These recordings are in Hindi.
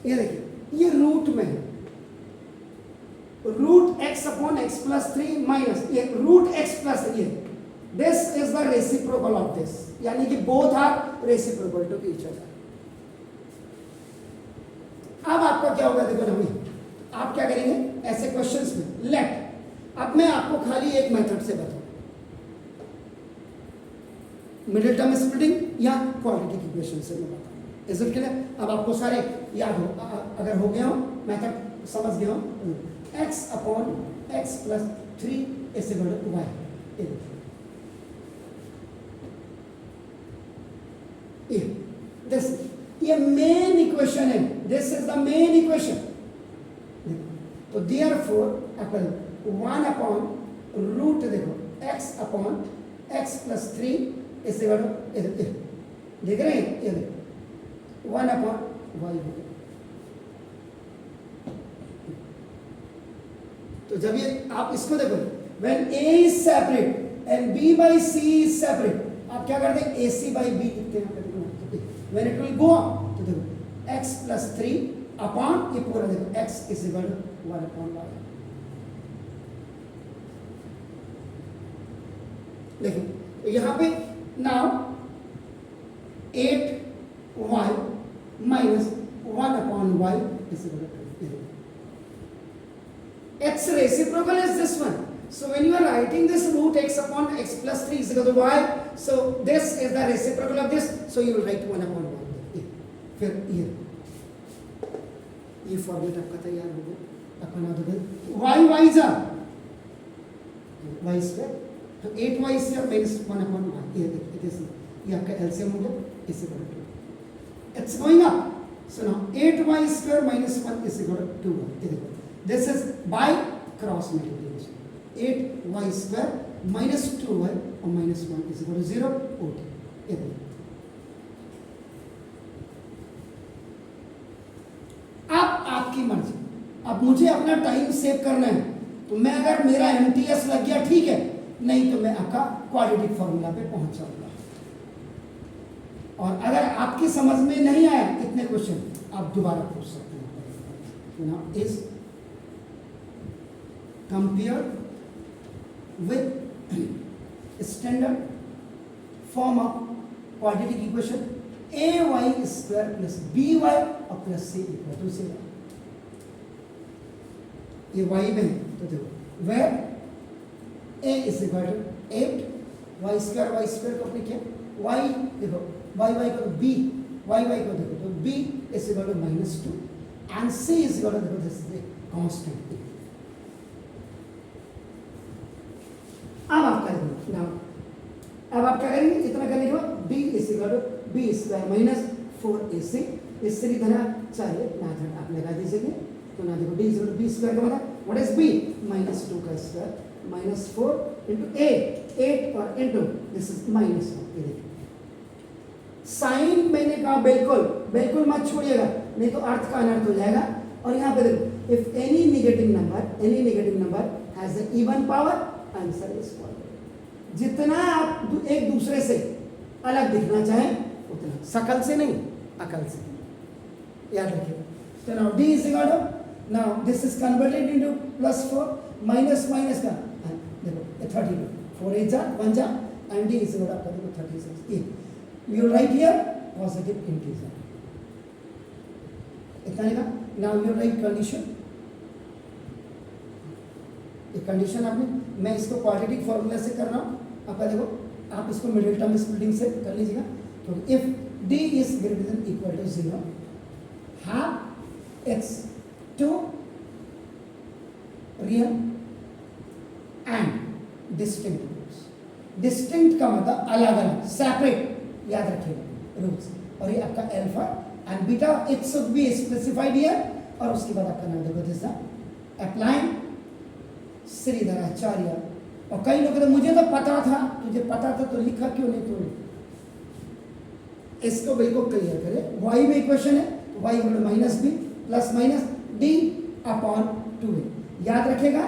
ये देखिए ये रूट में है, root x upon x plus 3 minus ये रूट एक्स प्लस ये, this is the reciprocal of this, यानी कि both are reciprocal to each other. अब आपका क्या होगा देखो नवी, आप क्या करेंगे ऐसे क्वेश्चंस में, लेट, अब मैं आपको खाली एक मेथड से बताऊं, मिडिल टर्म स्प्लिटिंग या क्वाड्रेटिक इक्वेशन से मैं बताऊं। Is it clear? अब आपको सारे याद हो, अगर हो गया हो मेथड समझ गया हो, x upon x plus 3 is equal to y, this ये मेन इक्वेशन है, this is the main equation. तो देयरफॉर अपन 1 अपॉन रूट देखो x upon x plus 3 is equal to, देख रहे हैं ये देखो 1 अपॉन वाई। तो जब ये आप इसको देखो, when a is separate and b by c is separate, आप क्या करते हैं ac by b लिखते हैं, when it will go up, तो देखो x plus 3 अपॉन ये पूरा देखो x is equal to 1 upon y। देखो तो यहाँ पे now 8y minus 1 upon y is equal to 2। X reciprocal is this one. So when you are writing this root x upon x plus 3 is equal to y, so this is the reciprocal of this, so you will write 1 upon y। फिर ये फॉर्मेट आपका तैयार हो गया अपना दो y y जा y स्क्वायर, तो 8y square minus 1 upon y, ये देखिए ये आपका एलसीएम हो गया, is equal to it's going up. So now 8y square minus 1 is equal to 2y। ये देखो this is by cross multiplication, 8y square minus 2y और minus 1 is equal to 0 OT। अब आपकी मर्जी, अब मुझे अपना टाइम सेव करना है, तो मैं अगर मेरा MTS लग गया ठीक है, नहीं तो मैं आपका क्वाड्रेटिक फॉर्मूला पे पहुंच जाऊंगा। और अगर आपकी समझ में नहीं आया इतने क्वेश्चन, आप दोबारा पूछ सकते हैं। ना is compared with standard form of quadratic equation ay square plus by और plus c equal to 0। ये y में है तो देखो where a is equal to 8 y square को अपने किया y देखो y को b y को देखो तो b is equal to -2 and c is equal to देखो this is a constant। अब आप करेंगे ना, अब आप क्या करेंगे, इतना करने के बाद d is equal to b square minus 4ac, इससे भी धना चाहिए ना धन आप लगा दीजिए। तो ना देखो d is equal to b square का मतलब व्हाट इज b -2 का स्क्वायर माइनस 4 इनटू 8 और इनटू दिस इज -1। ये देखिए साइन मैंने कहा बिल्कुल मत छोड़िएगा, नहीं तो अर्थ का अनर्थ हो जाएगा। और यहाँ पे देखो if any negative number has an even power, answer is quadratic. जितना आप एक दूसरे से अलग दिखना चाहें उतना, शकल से नहीं अकल से, याद रखिए। तो now d is equal to, now this is converted into +4 minus का देखो 32, 4 8 जा 1 जा and d is equal to आपका देखो 36। You write here positive integer, इतना लिखा। नाउ यू राइट कंडीशन, एक कंडीशन आपने, मैं इसको क्वाड्रेटिक फॉर्मूला से कर रहा हूँ, आपका देखो आप इसको मिडिल टर्म स्प्लिटिंग से कर लीजिएगा। तो if d is greater than equal to 0 have x to real and distinct roots। Distinct का मतलब अलग अलग, सेपरेट, याद रखिएगा रूट्स। और ये आपका alpha and beta, it should be specified here. और उसके बाद आपका नाम देखो दिस अप्लाइंग श्रीधराचार्य। और कई लोग कहते मुझे तो पता था, तुझे पता था तो लिखा क्यों नहीं तूने? इसको बिल्कुल क्लियर करें। y में इक्वेशन है, y minus B plus minus D upon 2a। याद रखेगा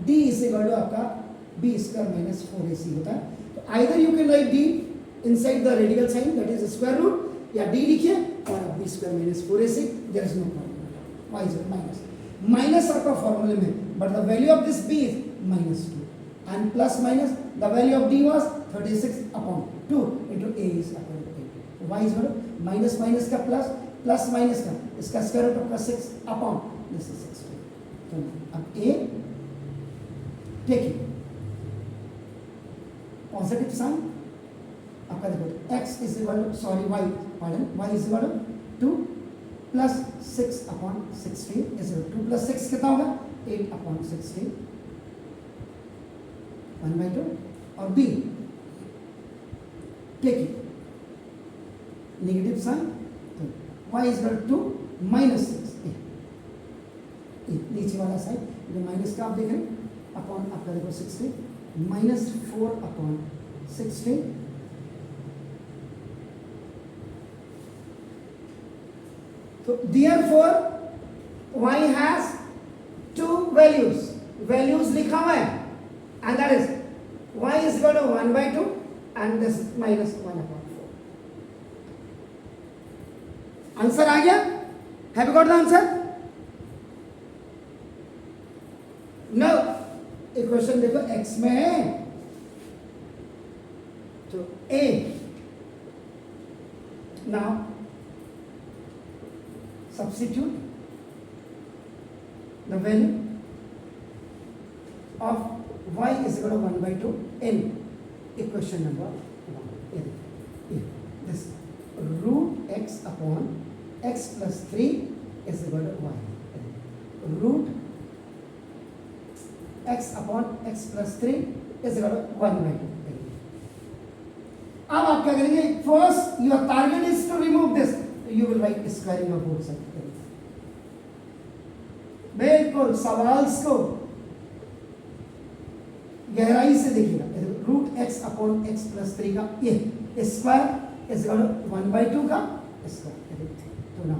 d इज इक्वल टू आपका b स्क्वायर माइनस 4ac होता है। तो either you can write d inside the radical sign that is square root, या d लिखिए और b square minus 4ac, there is no problem. y is minus minus आपका फॉर्मूले में, but the value of this b is -2 and plus minus the value of d was 36 upon 2 into a is equal to 8. y is equal to minus minus का plus plus minus का इसका स्क्वायर रूट आपका 6 upon this is 6. तो अब a टेकिंग पॉजिटिव साइन आपका देखो x is equal to sorry y pardon y is equal to 2 plus 6 upon 16 is equal to 2 plus 6 कितना होगा 8 upon 16 1/2 और b टेकिंग नेगेटिव साइन तो y is equal to -6 नीचे वाला साइड जो माइनस का आप देख रहे हैं अपॉन आपका देखो 16 -4 अपॉन 16 तो therefore y has two values लिखा हुआ है and that is y is equal to 1/2 and this -1/4. Answer आ गया? Have you got the answer? No. Equation देखो x में है तो a now substitute the value of y is equal to 1/2 in equation number 1 in this root x upon x plus 3 is equal to y root x upon x plus 3 is equal to 1/2. अब आप क्या करेंगे first your target is to remove this you will write squaring of both side बिल्कुल सवाल को गहराई से देखिएगा root x upon x plus 3 का ये स्क्वायर इज इक्वल टू 1/2 का स्क्वायर तो ना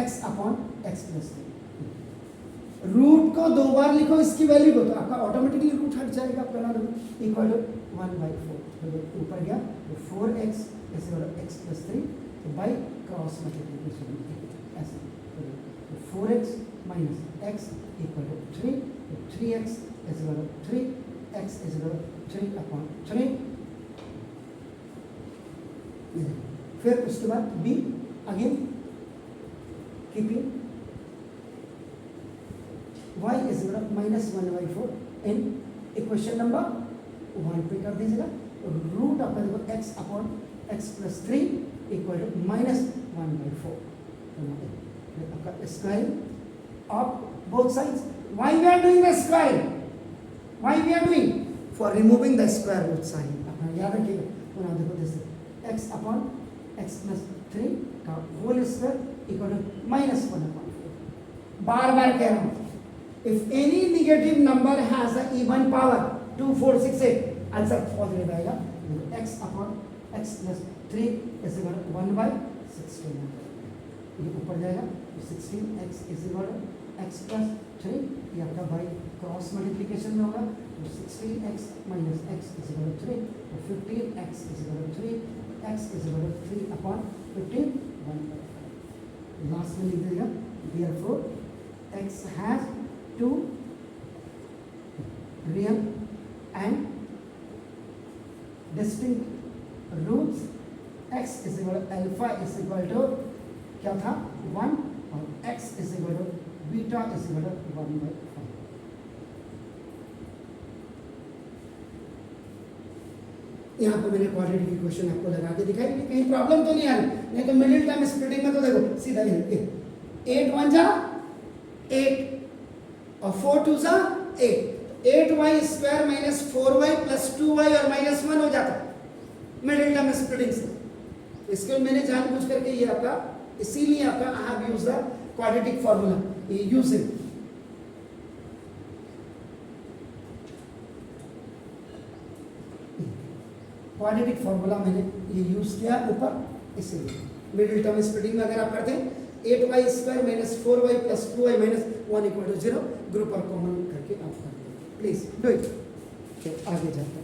x upon x plus 3 root को 2 बार लिखो इसकी वैल्यू को तो आपका ऑटोमेटिकली रूट हट जाएगा आपका ना इक्वल टू 1/4 तो ऊपर गया तो 4x is equal to x plus 3 तो बाय क्रॉस मल्टीप्लिकेशन ऐसे तो 4x minus x equal to 3 तो 3x is equal to 3 x is equal to 3 upon 3 फिर उसके बाद b again keeping y is equal to -1/4 in equation number 1 पे कर दीजिएगा रूट आपका देखो x अपॉन x प्लस 3 इक्वल टू -1/4 आपका squaring of both sides why we are doing the squaring why we are doing for removing the square root sign अपना याद रखिएगा पुनः देखो जैसे x upon x plus 3 का होल स्क्वायर इक्वल टू -1/4 बार बार कह रहा हूँ if any negative number has a even power 2 4 6 8 answer positive आएगा x upon x plus 3 is equal to 1/16 ये ऊपर जाएगा 16x is equal to x plus 3 ये आपका बाई क्रॉस मल्टीप्लिकेशन में होगा तो 16x minus x is equal to 3 तो 15x is equal to 3 x is equal to 3 upon 15 1/5 last में लिख दीजिएगा therefore x has two real and distinct roots x is equal to alpha is equal to क्या था 1 और x is equal to beta is equal to 1/5 यहाँ पे मैंने क्वाड्रेटिक इक्वेशन आपको लगा के दिखाई कहीं प्रॉब्लम तो नहीं आ रही नहीं तो मिडिल टर्म स्प्लिटिंग में तो देखो सीधा ये 8 1 जा 8 और 4 2 जा 8 8y square minus 4y plus 2y और -1 हो जाता मिडिल टर्म स्प्लिटिंग से इसके मैंने जानबूझ करके ये आपका इसीलिए आपका I have used the quadratic formula using quadratic formula मैंने ये यूज किया ऊपर इसीलिए मिडिल टर्म स्प्लिटिंग में अगर आप करते हैं 8y square minus 4y plus 2y minus 1 equal to 0 group और कॉमन करके आप करते हैं प्लीज डू इट आगे जाते हैं